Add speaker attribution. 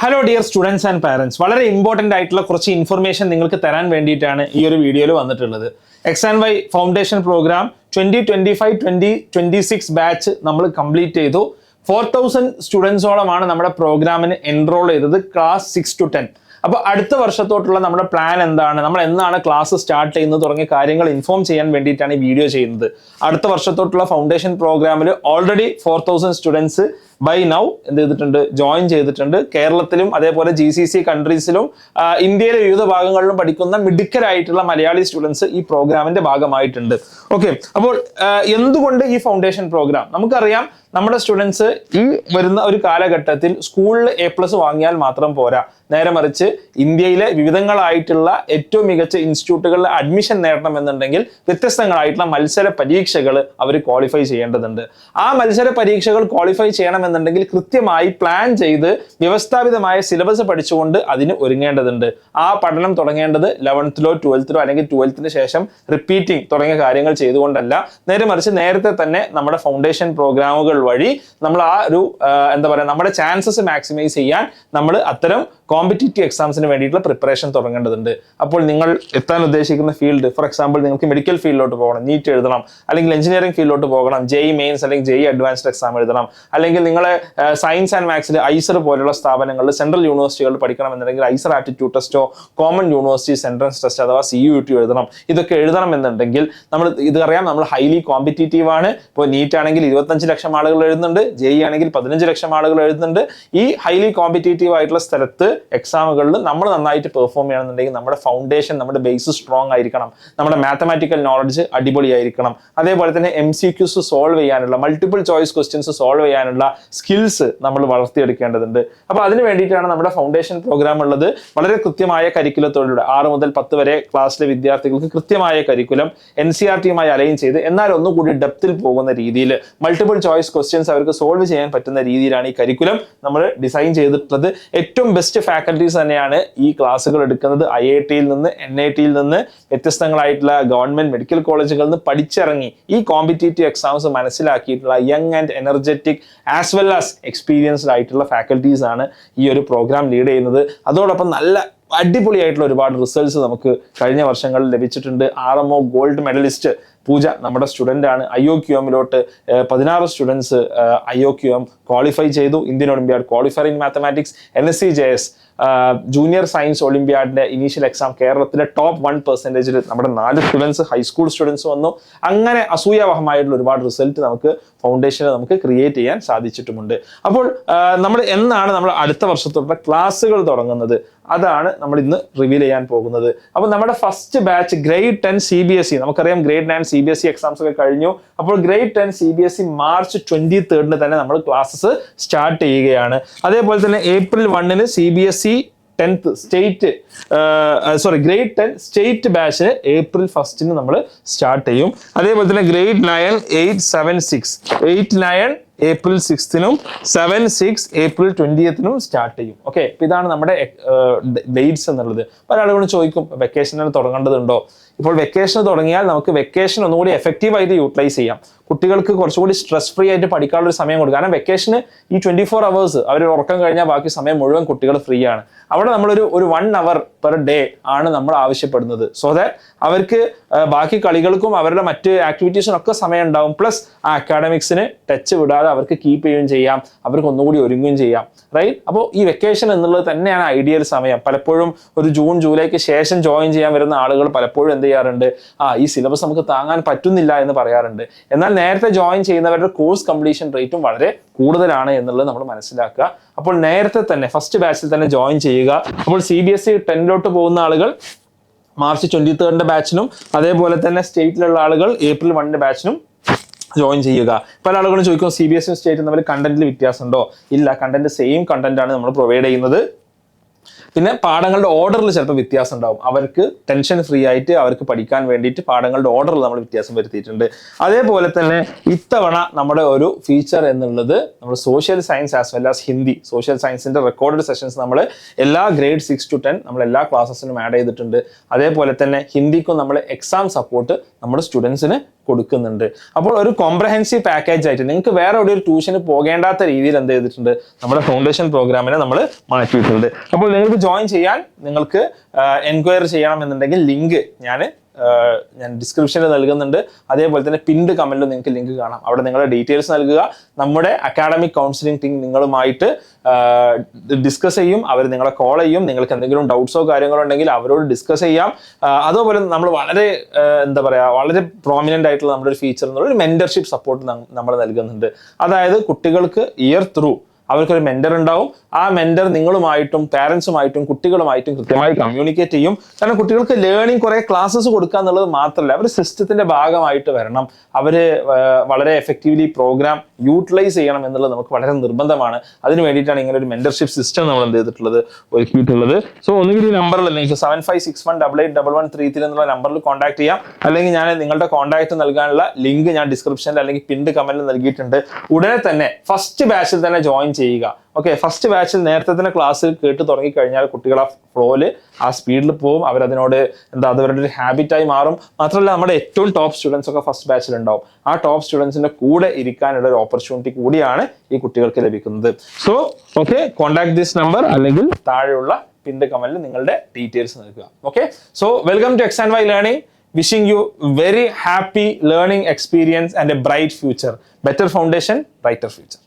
Speaker 1: Hello dear students and parents, വളരെ important ആയിട്ടുള്ള കുറച്ച് ഇൻഫർമേഷൻ നിങ്ങൾക്ക് തരാൻ വേണ്ടിയിട്ടാണ് ഈ ഒരു വീഡിയോയിൽ വന്നിട്ടുള്ളത്. X and Y foundation programme 2025-2026 batch നമ്മൾ കംപ്ലീറ്റ് ചെയ്തു. 4000 സ്റ്റുഡൻസോളമാണ് നമ്മുടെ പ്രോഗ്രാമിന് എൻറോൾ ചെയ്തത്, ക്ലാസ് 6 to 10. അപ്പോൾ അടുത്ത വർഷത്തോട്ടുള്ള നമ്മുടെ പ്ലാൻ എന്താണ്, നമ്മൾ എന്നാണ് ക്ലാസ് സ്റ്റാർട്ട് ചെയ്യുന്നത് തുടങ്ങിയ കാര്യങ്ങൾ ഇൻഫോം ചെയ്യാൻ വേണ്ടിയിട്ടാണ് ഈ വീഡിയോ ചെയ്യുന്നത്. അടുത്ത വർഷത്തോട്ടുള്ള ഫൗണ്ടേഷൻ പ്രോഗ്രാമിൽ ഓൾറെഡി 4000 സ്റ്റുഡൻസ് ബൈ നൗ എന്ത് ചെയ്തിട്ടുണ്ട്, ജോയിൻ ചെയ്തിട്ടുണ്ട്. കേരളത്തിലും അതേപോലെ GCC കൺട്രീസിലും ഇന്ത്യയിലെ വിവിധ ഭാഗങ്ങളിലും പഠിക്കുന്ന മിടുക്കരായിട്ടുള്ള മലയാളി സ്റ്റുഡൻസ് ഈ പ്രോഗ്രാമിന്റെ ഭാഗമായിട്ടുണ്ട്. ഓക്കെ, അപ്പോൾ എന്തുകൊണ്ട് ഈ ഫൗണ്ടേഷൻ പ്രോഗ്രാം? നമുക്കറിയാം നമ്മുടെ സ്റ്റുഡൻസ് ഈ വരുന്ന ഒരു കാലഘട്ടത്തിൽ സ്കൂളിൽ A+ വാങ്ങിയാൽ മാത്രം പോരാ, നേരെ മറിച്ച് ഇന്ത്യയിലെ വിവിധങ്ങളായിട്ടുള്ള ഏറ്റവും മികച്ച ഇൻസ്റ്റിറ്റ്യൂട്ടുകളിൽ അഡ്മിഷൻ നേടണമെന്നുണ്ടെങ്കിൽ വ്യത്യസ്തങ്ങളായിട്ടുള്ള മത്സര പരീക്ഷകൾ അവർ ക്വാളിഫൈ ചെയ്യേണ്ടതുണ്ട്. ആ മത്സര പരീക്ഷകൾ ക്വാളിഫൈ ചെയ്യണമെന്നുണ്ടെങ്കിൽ കൃത്യമായി പ്ലാൻ ചെയ്ത് വ്യവസ്ഥാപിതമായ സിലബസ് പഠിച്ചുകൊണ്ട് അതിന് ഒരുങ്ങേണ്ടതുണ്ട്. ആ പഠനം തുടങ്ങേണ്ടത് 11th-ലോ 12th-ലോ അല്ലെങ്കിൽ 12th-ന് ശേഷം റിപ്പീറ്റിംഗ് തുടങ്ങിയ കാര്യങ്ങൾ ചെയ്തുകൊണ്ടല്ല, നേരെ മറിച്ച് നേരത്തെ തന്നെ നമ്മുടെ ഫൗണ്ടേഷൻ പ്രോഗ്രാമുകൾ വഴി നമ്മൾ ആ ഒരു എന്താ പറയുക, നമ്മുടെ ചാൻസസ് മാക്സിമൈസ് ചെയ്യാൻ നമ്മൾ അത്തരം കോമ്പറ്റീറ്റീവ് എക്സാംസിന് വേണ്ടിയിട്ടുള്ള പ്രിപ്പറേഷൻ തുടങ്ങേണ്ടതുണ്ട്. അപ്പോൾ നിങ്ങൾ എത്താൻ ഉദ്ദേശിക്കുന്ന ഫീൽഡ്, ഫോർ എക്സാമ്പിൾ നിങ്ങൾക്ക് മെഡിക്കൽ ഫീൽഡിലോട്ട് പോകണം, നീറ്റ് എഴുതണം, അല്ലെങ്കിൽ എഞ്ചിനീയറിംഗ് ഫീൽഡിലോട്ട് പോകണം, JEE മെയിൻസ് അല്ലെങ്കിൽ JEE അഡ്വാൻസ്ഡ് എക്സാം എഴുതണം, അല്ലെങ്കിൽ നിങ്ങൾ സയൻസ് ആൻഡ് മാത്സിൽ ഐസർ പോലുള്ള സ്ഥാപനങ്ങളിൽ സെൻട്രൽ യൂണിവേഴ്സിറ്റികളിൽ പഠിക്കണമെന്നുണ്ടെങ്കിൽ ഐസർ ആപ്റ്റിറ്റ്യൂഡ് ടെസ്റ്റോ കോമൺ യൂണിവേഴ്സിറ്റീസ് എൻട്രൻസ് ടെസ്റ്റ് അഥവാ CUET എഴുതണം. ഇതൊക്കെ എഴുതണം എന്നുണ്ടെങ്കിൽ നമ്മൾ ഇതറിയാം, നമ്മൾ ഹൈലി കോമ്പറ്റീറ്റീവ് ആണ്. ഇപ്പോൾ നീറ്റ് ആണെങ്കിൽ 25 ലക്ഷം ആളുകൾ എഴുതുന്നുണ്ട്, JEE ആണെങ്കിൽ 15 ലക്ഷം ആളുകൾ എഴുതുന്നുണ്ട്. ഈ ഹൈലി കോമ്പറ്റീറ്റീവ് ആയിട്ടുള്ള സ്ഥലത്ത് എക്സാമുകളിൽ നമ്മൾ നന്നായിട്ട് പെർഫോം ചെയ്യണമെന്നുണ്ടെങ്കിൽ നമ്മുടെ ഫൗണ്ടേഷൻ, നമ്മുടെ ബേസ് സ്ട്രോങ് ആയിരിക്കണം, നമ്മുടെ മാത്തമാറ്റിക്കൽ നോളജ് അടിപൊളിയായിരിക്കണം. അതേപോലെ തന്നെ MCQs സോൾവ് ചെയ്യാനുള്ള, മൾട്ടിപ്പിൾ ചോയ്സ് ക്വസ്റ്റ്യൻസ് സോൾവ് ചെയ്യാനുള്ള സ്കിൽസ് നമ്മൾ വളർത്തിയെടുക്കേണ്ടതുണ്ട്. അപ്പോൾ അതിന് വേണ്ടിയിട്ടാണ് നമ്മുടെ ഫൗണ്ടേഷൻ പ്രോഗ്രാം ഉള്ളത്. വളരെ കൃത്യമായ കരിക്കുലത്തോടുകൂടെ 6 മുതൽ 10 വരെ ക്ലാസ്സിലെ വിദ്യാർത്ഥികൾക്ക് കൃത്യമായ കരിക്കുലം NCERT-യുമായി അലൈൻ ചെയ്ത് എന്നാൽ ഒന്നുകൂടി ഡെപ്തിൽ പോകുന്ന രീതിയിൽ മൾട്ടിപ്പിൾ ചോയ്സ് ക്വസ്റ്റ്യൻസ് അവർക്ക് സോൾവ് ചെയ്യാൻ പറ്റുന്ന രീതിയിലാണ് ഈ കരിക്കുലം നമ്മൾ ഡിസൈൻ ചെയ്തിട്ടുള്ളത്. ഏറ്റവും ബെസ്റ്റ് ഫാക്കൽറ്റീസ് തന്നെയാണ് ഈ ക്ലാസ്സുകൾ എടുക്കുന്നത്. IIT-യിൽ നിന്ന്, NIT-യിൽ നിന്ന്, വ്യത്യസ്തങ്ങളായിട്ടുള്ള ഗവൺമെന്റ് മെഡിക്കൽ കോളേജുകളിൽ നിന്ന് പഠിച്ചിറങ്ങി ഈ കോമ്പറ്റീറ്റീവ് എക്സാംസ് മനസ്സിലാക്കിയിട്ടുള്ള young and energetic as well as experienced ആയിട്ടുള്ള ഫാക്കൽറ്റീസ് ആണ് ഈ ഒരു പ്രോഗ്രാം ലീഡ് ചെയ്യുന്നത്. അതോടൊപ്പം നല്ല അടിപൊളിയായിട്ടുള്ള ഒരുപാട് റിസൾട്ട്സ് നമുക്ക് കഴിഞ്ഞ വർഷങ്ങളിൽ ലഭിച്ചിട്ടുണ്ട്. RMO ഗോൾഡ് മെഡലിസ്റ്റ് പൂജ നമ്മുടെ സ്റ്റുഡൻ്റ് ആണ്. IOQM-ലോട്ട് 16 സ്റ്റുഡൻസ് IOQM ക്വാളിഫൈ ചെയ്തു. Indian olympiad qualifier in mathematics. NSCJS junior science ഒളിമ്പ്യാഡിന്റെ ഇനീഷ്യൽ എക്സാം കേരളത്തിലെ ടോപ്പ് 1% നമ്മുടെ 4 സ്റ്റുഡൻസ് ഹൈസ്കൂൾ സ്റ്റുഡൻസ് വന്നു. അങ്ങനെ അസൂയാവഹമായിട്ടുള്ള ഒരുപാട് റിസൾട്ട് നമുക്ക് ഫൗണ്ടേഷനിൽ നമുക്ക് ക്രിയേറ്റ് ചെയ്യാൻ സാധിച്ചിട്ടുമുണ്ട്. അപ്പോൾ നമ്മൾ എന്നാണ് നമ്മൾ അടുത്ത വർഷത്തോട്ടുള്ള ക്ലാസ്സുകൾ തുടങ്ങുന്നത്, അതാണ് നമ്മൾ ഇന്ന് റിവീൽ ചെയ്യാൻ പോകുന്നത്. അപ്പോൾ നമ്മുടെ ഫസ്റ്റ് ബാച്ച് ഗ്രേഡ് 10 CBSE, നമുക്കറിയാം ഗ്രേഡ് 9 CBSE എക്സാംസ് ഒക്കെ കഴിഞ്ഞു. അപ്പോൾ ഗ്രേഡ് 10 CBSE മാർച്ച് 23 തന്നെ നമ്മൾ ക്ലാസ്സസ് സ്റ്റാർട്ട് ചെയ്യുകയാണ്. അതേപോലെ തന്നെ April 1 CBSE 10th state grade 10 state ബാച്ചിന് April 1 നമ്മൾ സ്റ്റാർട്ട് ചെയ്യും. അതേപോലെ തന്നെ ഗ്രേഡ് 9 8 7 6 8 9 April 6 7-6 April 20 സ്റ്റാർട്ട് ചെയ്യും. ഓക്കെ, ഇതാണ് നമ്മുടെ ഡേറ്റ്സ് എന്നുള്ളത്. പല ആളുകളും ചോദിക്കും വെക്കേഷനിൽ തുടങ്ങേണ്ടതുണ്ടോ? ഇപ്പോൾ വെക്കേഷൻ തുടങ്ങിയാൽ നമുക്ക് വെക്കേഷൻ ഒന്നുകൂടി എഫക്റ്റീവായിട്ട് യൂട്ടിലൈസ് ചെയ്യാം. കുട്ടികൾക്ക് കുറച്ചുകൂടി സ്ട്രെസ് ഫ്രീ ആയിട്ട് പഠിക്കാനുള്ള ഒരു സമയം കൊടുക്കും. കാരണം വെക്കേഷന് ഈ 24 hours അവർ ഉറക്കം കഴിഞ്ഞാൽ ബാക്കി സമയം മുഴുവൻ കുട്ടികൾ ഫ്രീ ആണ്. അവിടെ നമ്മളൊരു 1 hour പെർ ഡേ ആണ് നമ്മൾ ആവശ്യപ്പെടുന്നത്. സോ ദാറ്റ് അവർക്ക് ബാക്കി കളികൾക്കും അവരുടെ മറ്റ് ആക്ടിവിറ്റീസിനൊക്കെ സമയം ഉണ്ടാവും. പ്ലസ് ആ അക്കാഡമിക്സിന് ടച്ച് വിടാതെ അവർക്ക് കീപ്പ് ചെയ്യുകയും ചെയ്യാം, അവർക്ക് ഒന്നുകൂടി ഒരുങ്ങുകയും ചെയ്യാം. റൈറ്റ്? അപ്പോൾ ഈ വെക്കേഷൻ എന്നുള്ളത് തന്നെയാണ് ഐഡിയൽ സമയം. പലപ്പോഴും ഒരു ജൂൺ ജൂലൈക്ക് ശേഷം ജോയിൻ ചെയ്യാൻ വരുന്ന ആളുകൾ പലപ്പോഴും എന്ത് ചെയ്യാറുണ്ട്, ഈ സിലബസ് നമുക്ക് താങ്ങാൻ പറ്റുന്നില്ല എന്ന് പറയാറുണ്ട്. എന്നാൽ നേരത്തെ ജോയിൻ ചെയ്യുന്നവരുടെ കോഴ്സ് കംപ്ലീഷൻ റേറ്റും വളരെ കൂടുതലാണ് എന്നുള്ളത് നമ്മൾ മനസ്സിലാക്കുക. അപ്പോൾ നേരത്തെ തന്നെ ഫസ്റ്റ് ബാച്ചിൽ തന്നെ ജോയിൻ ചെയ്യുക. അപ്പോൾ CBSE 10-ലോട്ട് പോകുന്ന ആളുകൾ മാർച്ച് 23 ബാച്ചിനും അതേപോലെ തന്നെ സ്റ്റേറ്റിലുള്ള ആളുകൾ April 1 ബാച്ചിനും ജോയിൻ ചെയ്യുക. പല ആളുകളും ചോദിക്കും CBSE സ്റ്റേറ്റും തമ്മിൽ കണ്ടന്റിൽ വ്യത്യാസമുണ്ടോ? ഇല്ല, കണ്ടന്റ് സെയിം കണ്ടന്റ് ആണ് നമ്മൾ പ്രൊവൈഡ് ചെയ്യുന്നത്. പിന്നെ പാഠങ്ങളുടെ ഓർഡറിൽ ചിലപ്പോൾ വ്യത്യാസം ഉണ്ടാവും. അവർക്ക് ടെൻഷൻ ഫ്രീ ആയിട്ട് അവർക്ക് പഠിക്കാൻ വേണ്ടിയിട്ട് പാഠങ്ങളുടെ ഓർഡറിൽ നമ്മൾ വ്യത്യാസം വരുത്തിയിട്ടുണ്ട്. അതേപോലെ തന്നെ ഇത്തവണ നമ്മുടെ ഒരു ഫീച്ചർ എന്നുള്ളത് നമ്മൾ social science as well as Hindi, social സയൻസിന്റെ റെക്കോർഡഡ് സെഷൻസ് നമ്മൾ എല്ലാ ഗ്രേഡ് 6 to 10 നമ്മൾ എല്ലാ ക്ലാസ്സസിനും ആഡ് ചെയ്തിട്ടുണ്ട്. അതേപോലെ തന്നെ ഹിന്ദിക്കും നമ്മൾ എക്സാം സപ്പോർട്ട് നമ്മുടെ സ്റ്റുഡൻസിന് കൊടുക്കുന്നുണ്ട്. അപ്പോൾ ഒരു കോംപ്രഹെൻസീവ് പാക്കേജ് ആയിട്ട് നിങ്ങൾക്ക് വേറെ ഒരു ട്യൂഷന് പോകേണ്ടാത്ത രീതിയിൽ എന്ത് ചെയ്തിട്ടുണ്ട്, നമ്മുടെ ഫൗണ്ടേഷൻ പ്രോഗ്രാമിനെ നമ്മൾ മാറ്റിയിട്ടുണ്ട്. അപ്പോൾ നിങ്ങൾക്ക് ജോയിൻ ചെയ്യാൻ നിങ്ങൾക്ക് എൻക്വയറി ചെയ്യണം എന്നുണ്ടെങ്കിൽ ലിങ്ക് ഞാൻ ഡിസ്ക്രിപ്ഷനിൽ നൽകുന്നുണ്ട്. അതേപോലെ തന്നെ പിൻഡ് കമന്റിൽ നിങ്ങൾക്ക് ലിങ്ക് കാണാം. അവിടെ നിങ്ങളുടെ ഡീറ്റെയിൽസ് നൽകുക. നമ്മുടെ അക്കാഡമിക് കൗൺസിലിംഗ് ടീം നിങ്ങളുമായിട്ട് ഡിസ്കസ് ചെയ്യും. അവർ നിങ്ങളെ കോൾ ചെയ്യും. നിങ്ങൾക്ക് എന്തെങ്കിലും ഡൗട്ട്സോ കാര്യങ്ങളോ ഉണ്ടെങ്കിൽ അവരോട് ഡിസ്കസ് ചെയ്യാം. അതുപോലെ നമ്മൾ വളരെ വളരെ പ്രോമിനന്റ് ആയിട്ടുള്ള നമ്മുടെ ഒരു ഫീച്ചർ എന്നുള്ള ഒരു മെന്റർഷിപ്പ് സപ്പോർട്ട് നമ്മൾ നൽകുന്നുണ്ട്. അതായത് കുട്ടികൾക്ക് ഇയർ ത്രൂ അവർക്കൊരു മെന്റർ ഉണ്ടാവും. ആ മെന്റർ നിങ്ങളുമായിട്ടും പാരന്റ്സുമായിട്ടും കുട്ടികളുമായിട്ടും കൃത്യമായി കമ്മ്യൂണിക്കേറ്റ് ചെയ്യും. കാരണം കുട്ടികൾക്ക് ലേണിംഗ് കുറെ ക്ലാസ്സസ് കൊടുക്കുക എന്നുള്ളത് മാത്രമല്ല, അവർ സിസ്റ്റത്തിന്റെ ഭാഗമായിട്ട് വരണം. അവര് വളരെ എഫക്റ്റീവ്ലി പ്രോഗ്രാം യൂട്ടിലൈസ് ചെയ്യണം എന്നുള്ളത് നമുക്ക് വളരെ നിർബന്ധമാണ്. അതിന് വേണ്ടിയിട്ടാണ് ഇങ്ങനെ ഒരു മെന്റർഷിപ്പ് സിസ്റ്റം നമ്മൾ എന്ത് ചെയ്തിട്ടുള്ളത്, ഒരുക്കിയിട്ടുള്ളത്. സോ ഒന്നുകിൽ ഈ നമ്പറിൽ നിങ്ങൾക്ക് 7561881133 എന്നുള്ള നമ്പറിൽ കോൺടാക്ട് ചെയ്യാം. അല്ലെങ്കിൽ ഞാൻ നിങ്ങളുടെ കോൺടാക്ട് നൽകാനുള്ള ലിങ്ക് ഞാൻ ഡിസ്ക്രിപ്ഷനിൽ അല്ലെങ്കിൽ പിൻഡ് കമന്റിൽ നൽകിയിട്ടുണ്ട്. ഉടനെ തന്നെ ഫസ്റ്റ് ബാച്ചിൽ തന്നെ ജോയിൻ ചെയ്യുക. ഓക്കെ, ഫസ്റ്റ് ബാച്ചിൽ നേരത്തെ തന്നെ ക്ലാസ് കേട്ട് തുടങ്ങി കഴിഞ്ഞാൽ കുട്ടികൾ ആ ഫ്ലോയില് ആ സ്പീഡിൽ പോകും. അവരതിനോട് അവരുടെ ഒരു ഹാബിറ്റായി മാറും. മാത്രമല്ല നമ്മുടെ ഏറ്റവും ടോപ്പ് സ്റ്റുഡൻസ് ഒക്കെ ഫസ്റ്റ് ബാച്ചിൽ ഉണ്ടാവും. ആ ടോപ്പ് സ്റ്റുഡൻസിന്റെ കൂടെ ഇരിക്കാനുള്ള ഒരു ഓപ്പർച്യൂണിറ്റി കൂടിയാണ് ഈ കുട്ടികൾക്ക് ലഭിക്കുന്നത്. So okay, contact this number അല്ലെങ്കിൽ താഴെയുള്ള പിൻഡ് കമന്റിൽ നിങ്ങളുടെ ഡീറ്റെയിൽസ് നൽകുക. Okay, so welcome to X&Y Learning. Wishing you very happy learning experience and a bright future. Better foundation, brighter future.